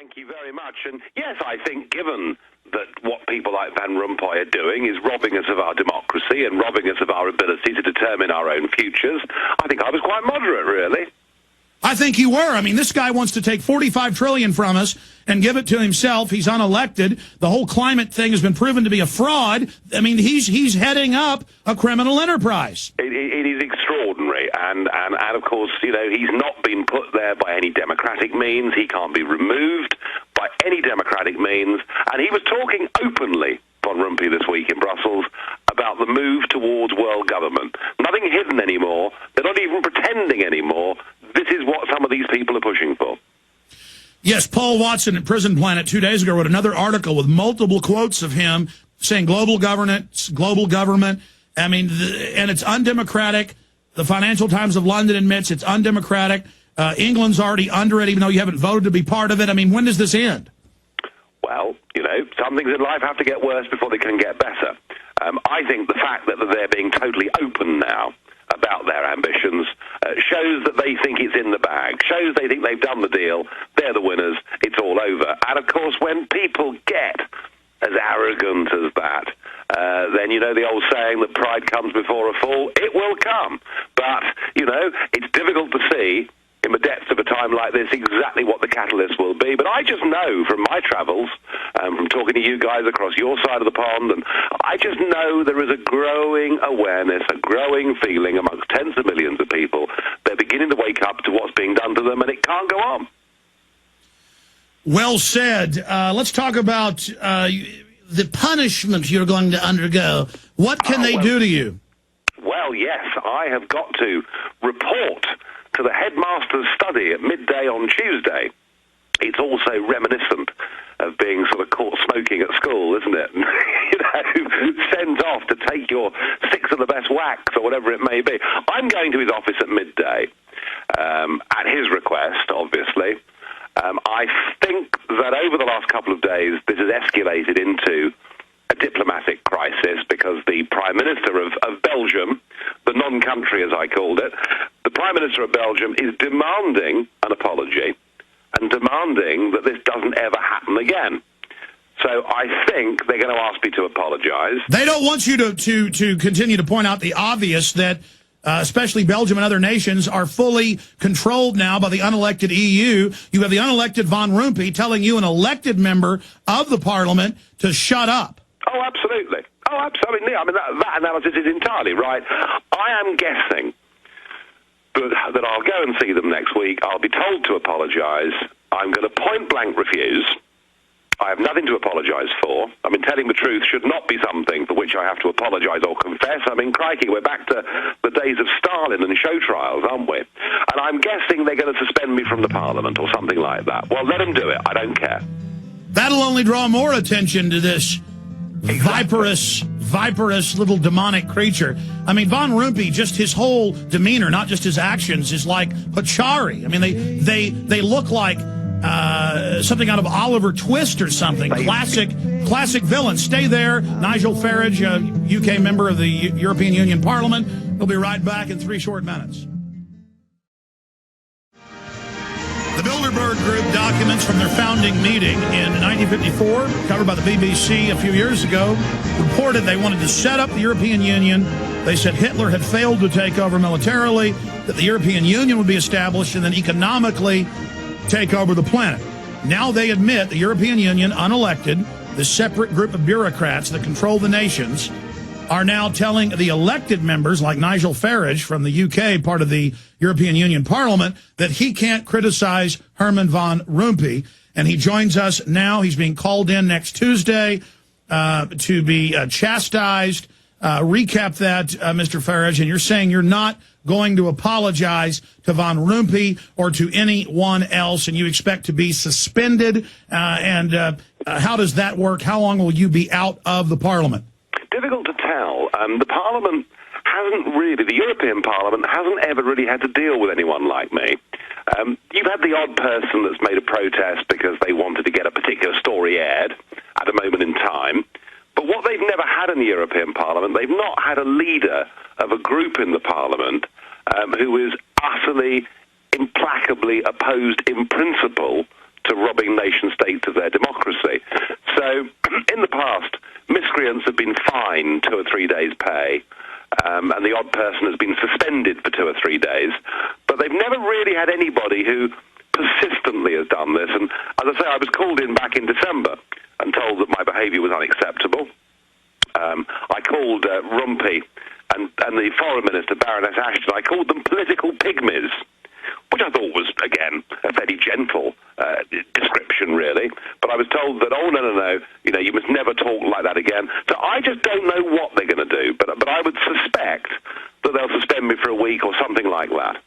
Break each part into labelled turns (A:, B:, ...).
A: Thank you very much. And yes, I think given that what people like Van Rompuy are doing is robbing us of our democracy and robbing us of our ability to determine our own futures, I think I was quite moderate, really.
B: I think you were. I mean, this guy wants to take $45 trillion from us and give it to himself. He's unelected. The whole climate thing has been proven to be a fraud. I mean, he's heading up a criminal enterprise.
A: It is extraordinary. And of course, you know, he's not been put there by any democratic means. He can't be removed by any democratic means. And he was talking openly, Van Rompuy, this week in Brussels, about the move towards world government. Nothing hidden anymore. They're not even pretending anymore. This is what some of these people are pushing for.
B: Yes, Paul Watson at Prison Planet 2 days ago wrote another article with multiple quotes of him saying global governance, global government. I mean, and it's undemocratic. The Financial Times of London admits it's undemocratic. England's already under it, even though you haven't voted to be part of it. I mean, when does this end?
A: Well, you know, some things in life have to get worse before they can get better. I think the fact that they're being totally open now about their ambitions shows that they think it's in the bag, shows they think they've done the deal, they're the winners, it's all over. And of course, when people get as arrogant as that, then, you know, the old saying that pride comes before a fall, it will come. But, you know, it's difficult to see in the depths of a time like this exactly what the catalyst will be. But I just know from my travels, from talking to you guys across your side of the pond, and I just know there is a growing awareness, a growing feeling amongst tens of millions of people. They're beginning to wake up to what's being done to them, and it can't go on.
B: Well said. Let's talk about the punishment you're going to undergo. What can they do to you?
A: Well, yes, I have got to report to the headmaster's study at midday on Tuesday. It's also reminiscent of being sort of caught smoking at school, isn't it? You know, sent off to take your 6 of the best wax or whatever it may be. I'm going to his office at midday, at his request, obviously. I think that over the last couple of days, this has escalated into a diplomatic crisis because the Prime Minister of Belgium, the non-country as I called it, the Prime Minister of Belgium is demanding an apology and demanding that this doesn't ever happen again. So I think they're going to ask me to apologize.
B: They don't want you to continue to point out the obvious that especially Belgium and other nations are fully controlled now by the unelected EU. You have the unelected Van Rompuy telling you, an elected member of the parliament, to shut up.
A: Oh, absolutely. Oh, absolutely. I mean, that analysis is entirely right. I am guessing that I'll go and see them next week. I'll be told to apologize. I'm going to point-blank refuse. I have nothing to apologize for. I mean, telling the truth should not be something for which I have to apologize or confess. I mean, crikey, we're back to the days of Stalin and show trials, aren't we? And I'm guessing they're going to suspend me from the parliament or something like that. Well, let them do it. I don't care.
B: That'll only draw more attention to this viperous little demonic creature. I mean, Van Rompuy, just his whole demeanor, not just his actions, is like Pachari. I mean, they look like something out of Oliver Twist or something. Classic villain. Stay there. Nigel Farage, UK member of the European Union Parliament. We'll be right back in 3 short minutes. The Bilderberg Group documents from their founding meeting in 1954, covered by the BBC a few years ago, reported they wanted to set up the European Union. They said Hitler had failed to take over militarily, that the European Union would be established, and then economically take over the planet. Now they admit the European Union, unelected, the separate group of bureaucrats that control the nations, are now telling the elected members, like Nigel Farage from the UK, part of the European Union Parliament, that he can't criticize Herman Van Rompuy. And he joins us now. He's being called in next Tuesday to be chastised. Recap that, Mr. Farage, and you're saying you're not going to apologize to Van Rompuy or to anyone else, and you expect to be suspended. And how does that work? How long will you be out of the Parliament?
A: Difficult to tell. The Parliament hasn't really, the European Parliament hasn't ever really had to deal with anyone like me. You've had the odd person that's made a protest because they wanted to get a particular story aired at a moment in time. But what they've never had in the European Parliament, they've not had a leader of a group in the Parliament who is utterly, implacably opposed in principle to robbing nation-states of their democracy. So in the past, miscreants have been fined 2 or 3 days' pay, and the odd person has been suspended for 2 or 3 days, but they've never really had anybody who persistently has done this. And as I say, I was called in back in December and told that my behaviour was unacceptable. I called Rompuy and the Foreign Minister, Baroness Ashton, I called them political pygmies, which I thought was, again, a fairly gentle description, really. But I was told that, oh, no, you must never talk like that again. So I just don't know what they're going to do, but I would suspect that they'll suspend me for a week or something like that.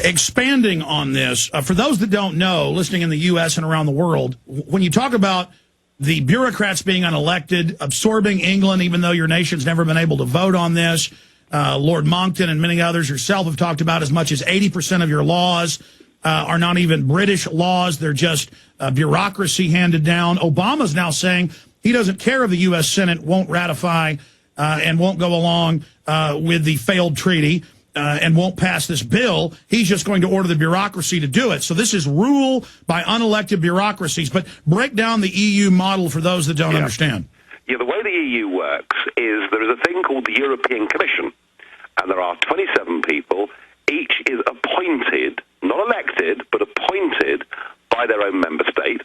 B: Expanding on this, for those that don't know, listening in the U.S. and around the world, when you talk about the bureaucrats being unelected, absorbing England, even though your nation's never been able to vote on this, Lord Monckton and many others yourself have talked about as much as 80% of your laws are not even British laws. They're just bureaucracy handed down. Obama's now saying he doesn't care if the U.S. Senate won't ratify and won't go along with the failed treaty and won't pass this bill. He's just going to order the bureaucracy to do it. So this is rule by unelected bureaucracies. But break down the EU model for those that don't understand.
A: Yeah, the way the EU works is there is a thing called the European Commission, and there are 27 people. Each is appointed, not elected, but appointed by their own member state,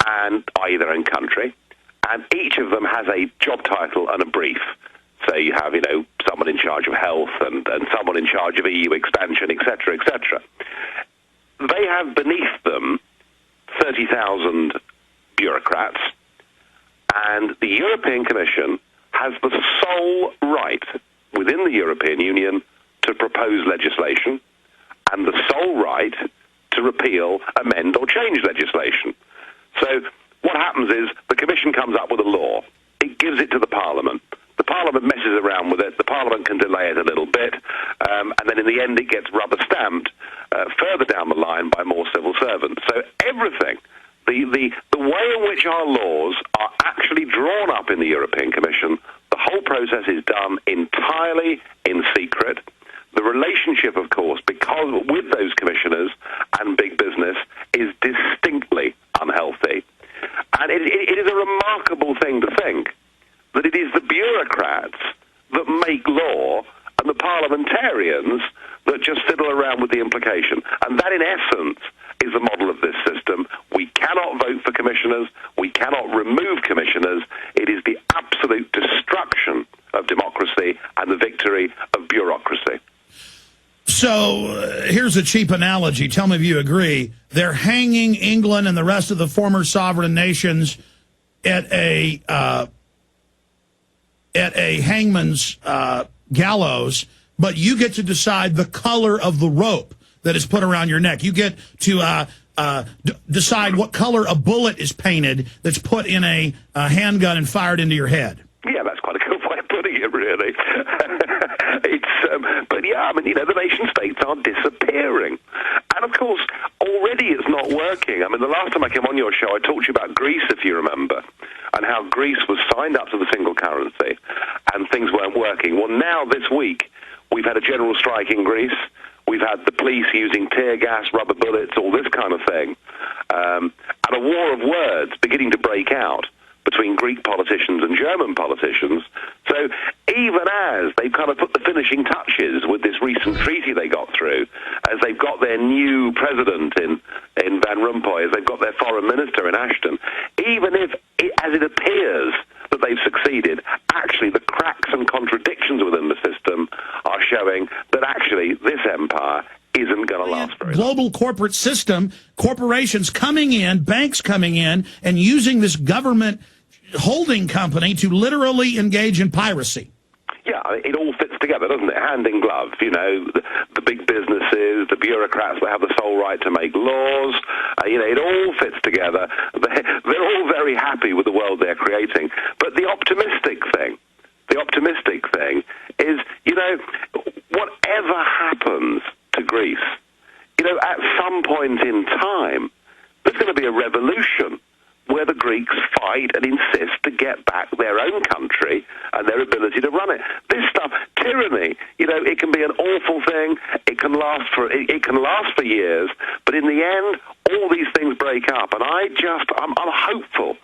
A: and i.e. their own country, and each of them has a job title and a brief. So you have, someone in charge of health and someone in charge of EU expansion, etc., etc. They have beneath them 30,000 bureaucrats, and the European Commission has the sole right within the European Union to propose legislation and the sole right to repeal, amend, or change legislation. So what happens is the Commission comes up with a law. It gives it to the Parliament. The Parliament messes around with it. The Parliament can delay it a little bit, and then in the end it gets rubber-stamped further down the line by more civil servants. So everything, the way in which our laws are actually drawn up in the European Commission, the whole process is done entirely in secret. The relationship, of course, because with those commissioners and big business, is distinctly unhealthy. And it is a remarkable thing to think that it is the bureaucrats that make law and the parliamentarians that just fiddle around with the implication. And that, in essence, is the model of this system. We cannot vote for commissioners. We cannot remove commissioners. It is the absolute destruction of democracy and the victory of bureaucracy.
B: So here's a cheap analogy. Tell me if you agree. They're hanging England and the rest of the former sovereign nations at a hangman's gallows, but you get to decide the color of the rope that is put around your neck. You get to decide what color a bullet is painted that's put in a handgun and fired into your head.
A: Yeah, that's quite a good way of putting it, really. But yeah, the nation-states are disappearing. And of course, already it's not working. The last time I came on your show, I talked to you about Greece, if you remember, and how Greece was signed up to the single currency and things weren't working. Well, now, this week, we've had a general strike in Greece. We've had the police using tear gas, rubber bullets, all this kind of thing. And a war of words beginning to break out between Greek politicians and German politicians. So even as they've kind of put the finishing touches with this recent treaty they got through, as they've got their new president in Van Rompuy, as they've got their foreign minister in Ashton, even if, as it appears that they've succeeded, actually the cracks and contradictions within the system are showing that actually this empire isn't going to last very long.
B: Global corporate system, corporations coming in, banks coming in, and using this government holding company to literally engage in piracy.
A: Yeah, it all fits together, doesn't it? Hand in glove. The big businesses, the bureaucrats that have the sole right to make laws. It all fits together. They're all very happy with the world they're creating. But the optimistic thing is, whatever happens to Greece, at some point in time, there's going to be a revolution where the Greeks fight and insist to get back their own country and their ability to run it. This stuff, tyranny, it can be an awful thing. It can last for years, but in the end, all these things break up. And I'm hopeful.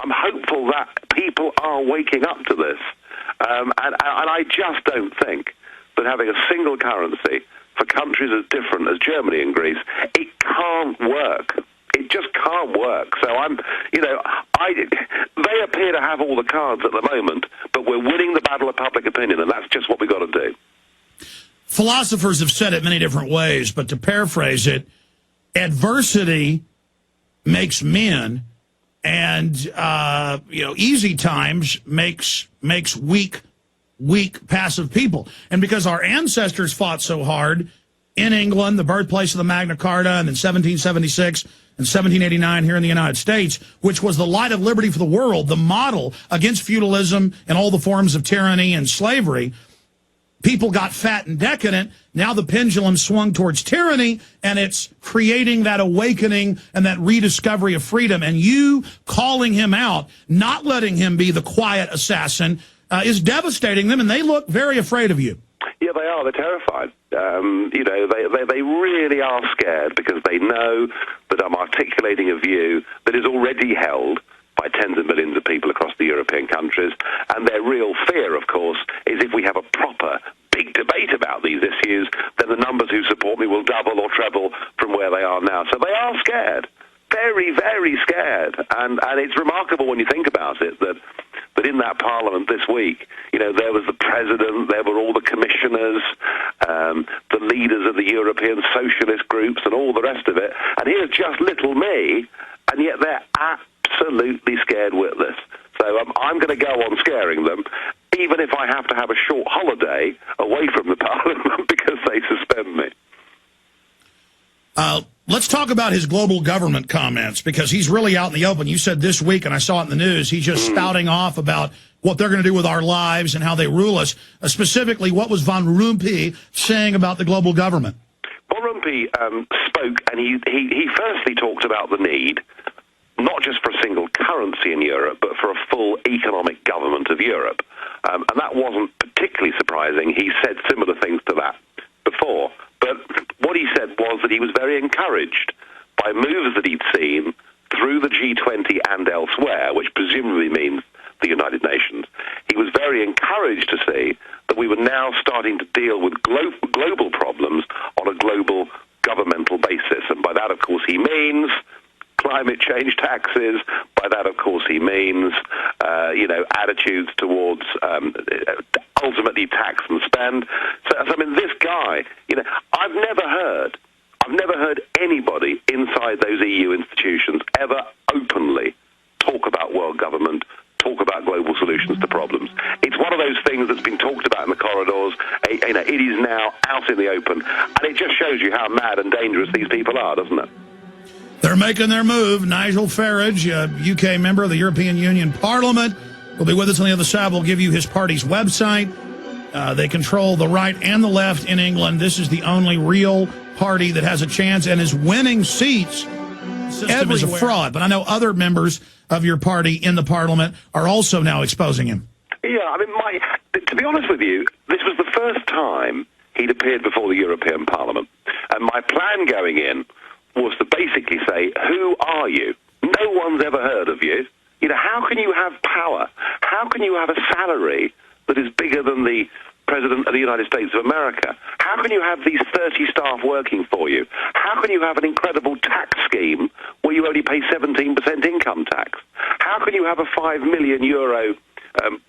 A: I'm hopeful that people are waking up to this. And I just don't think that having a single currency for countries as different as Germany and Greece, it can't work. It just can't work. So they appear to have all the cards at the moment, but we're winning the battle of public opinion, and that's just what we've got to do.
B: Philosophers have said it many different ways, but to paraphrase it, adversity makes men, and easy times makes weak, passive people. And because our ancestors fought so hard in England, the birthplace of the Magna Carta, and in 1776 and 1789 here in the United States, which was the light of liberty for the world, the model against feudalism and all the forms of tyranny and slavery, people got fat and decadent. Now the pendulum swung towards tyranny, and it's creating that awakening and that rediscovery of freedom. And you calling him out, not letting him be the quiet assassin, is devastating them, and they look very afraid of you.
A: Yeah, they are. They're terrified. They really are scared because they know that I'm articulating a view that is already held by tens of millions of people across the European countries. And their real fear, of course, is if we have a proper big debate about these issues, then the numbers who support me will double or treble from where they are now. So they are scared. Very, very scared. And it's remarkable when you think about it that in that parliament this week, there was the president, there were all the commissioners, the leaders of the European socialist groups and all the rest of it. And here's just little me, and yet they're absolutely scared witless. So I'm going to go on scaring them, even if I have to have a short holiday away from the parliament because they suspend me.
B: Let's talk about his global government comments, because he's really out in the open. You said this week, and I saw it in the news, he's just spouting off about what they're going to do with our lives and how they rule us. Specifically, what was Van Rompuy saying about the global government?
A: Van Rompuy spoke, and he firstly talked about the need, not just for a single currency in Europe, but for a full economic government of Europe. And that wasn't particularly surprising. He said similar things to that before. But what he said was that he was very encouraged by moves that he'd seen through the G20 and elsewhere, which presumably means the United Nations. He was very encouraged to see that we were now starting to deal with global problems on a global governmental basis. And by that, of course, he means climate change taxes. By that, of course, he means, attitudes towards ultimately tax and spend. So, I mean, this guy, I've never heard anybody inside those EU institutions ever openly talk about world government, talk about global solutions to problems. It's one of those things that's been talked about in the corridors. It is now out in the open, and it just shows you how mad and dangerous these people are, doesn't it?
B: They're making their move. Nigel Farage, a UK member of the European Union Parliament, will be with us on the other side. We'll give you his party's website. They control the right and the left in England. This is the only real party that has a chance and is winning seats. The system is a fraud. But I know other members of your party in the Parliament are also now exposing him.
A: Yeah, I mean, to be honest with you, this was the first time he'd appeared before the European Parliament. And my plan going in was to basically say, who are you? No one's ever heard of you. How can you have power? How can you have a salary that is bigger than the President of the United States of America? How can you have these 30 staff working for you? How can you have an incredible tax scheme where you only pay 17% income tax? How can you have a €5 million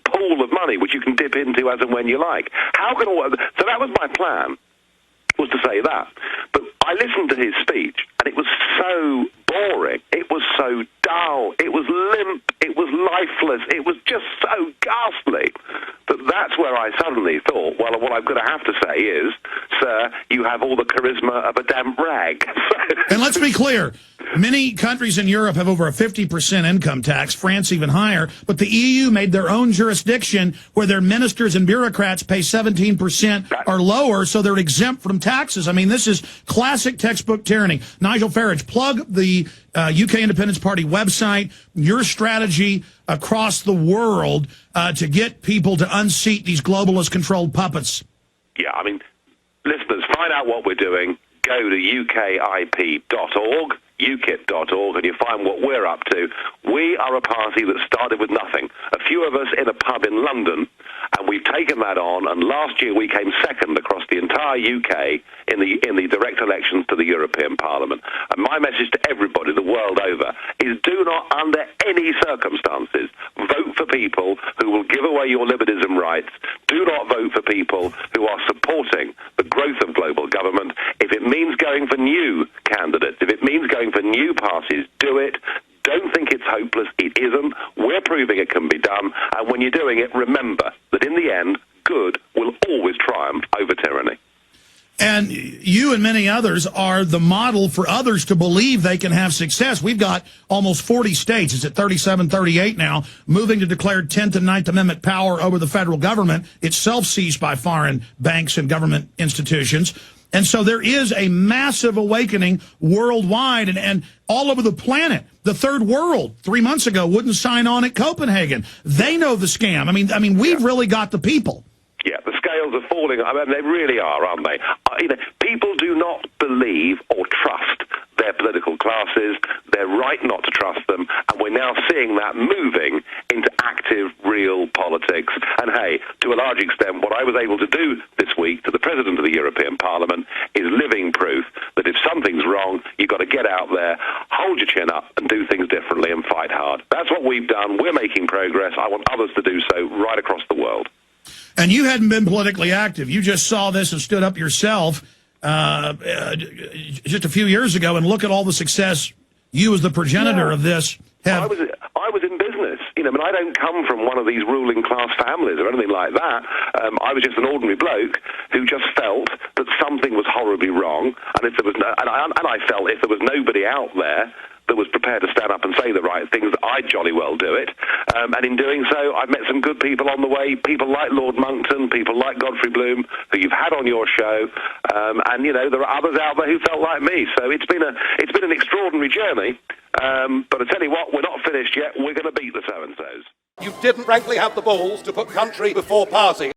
A: pool of money which you can dip into as and when you like? So that was my plan, was to say that. But I listened to his speech, and it was so boring. It was so dull. It was limp. It was lifeless. It was just so ghastly that that's where I suddenly thought, well, what I'm going to have to say is, sir, you have all the charisma of a damp rag.
B: And let's be clear, Many countries in Europe have over a 50% income tax, France even higher, but the EU made their own jurisdiction where their ministers and bureaucrats pay 17% or lower, so they're exempt from taxes. I mean, this is classic textbook tyranny. Nigel Farage, plug the UK Independence Party website, your strategy across the world to get people to unseat these globalist-controlled puppets.
A: Yeah, I mean, listeners, find out what we're doing. Go to ukip.org, ukip.org, and you find what we're up to. We are a party that started with nothing. A few of us in a pub in London, and we've taken that on, and last year we came second across the entire UK in the direct elections to the European Parliament. And my message to everybody the world over is do not, under any circumstances, vote for people who will give away your liberties and rights. Do not vote for people who are supporting the growth of global government. If it means going for new candidates, if it means going for new parties, do it. Don't think it's hopeless. It isn't. We're proving it can be done. And when you're doing it, remember that in the end, good will always triumph over tyranny.
B: And you and many others are the model for others to believe they can have success. We've got almost 40 states, it's at 37, 38 now, moving to declare 10th and 9th Amendment power over the federal government, itself seized by foreign banks and government institutions. And so there is a massive awakening worldwide and all over the planet. The third world 3 months ago wouldn't sign on at Copenhagen. They know the scam. I mean, we've really got the people.
A: Yeah, the scales are falling. I mean, they really are, aren't they? People do not believe or trust their political classes. They're right not to trust them. And we're now seeing that moving into active, real politics. And hey, to a large extent, what I was able to do this week to the President of the European Parliament is living proof that if something's wrong, you've got to get out there, hold your chin up and do things differently and fight hard. That's what we've done. We're making progress. I want others to do so right across the world.
B: And you hadn't been politically active. You just saw this and stood up yourself just a few years ago, and look at all the success you as the progenitor of this have.
A: I was in business. I don't come from one of these ruling class families or anything like that. I was just an ordinary bloke who just felt that something was horribly wrong, and if there was I felt if there was nobody out there that was prepared to stand up and say the right things, I'd jolly well do it. And in doing so, I've met some good people on the way, people like Lord Monckton, people like Godfrey Bloom, who you've had on your show. And, there are others out there who felt like me. So it's been an extraordinary journey. But I tell you what, we're not finished yet. We're going to beat the so-and-sos.
C: You didn't frankly have the balls to put country before party.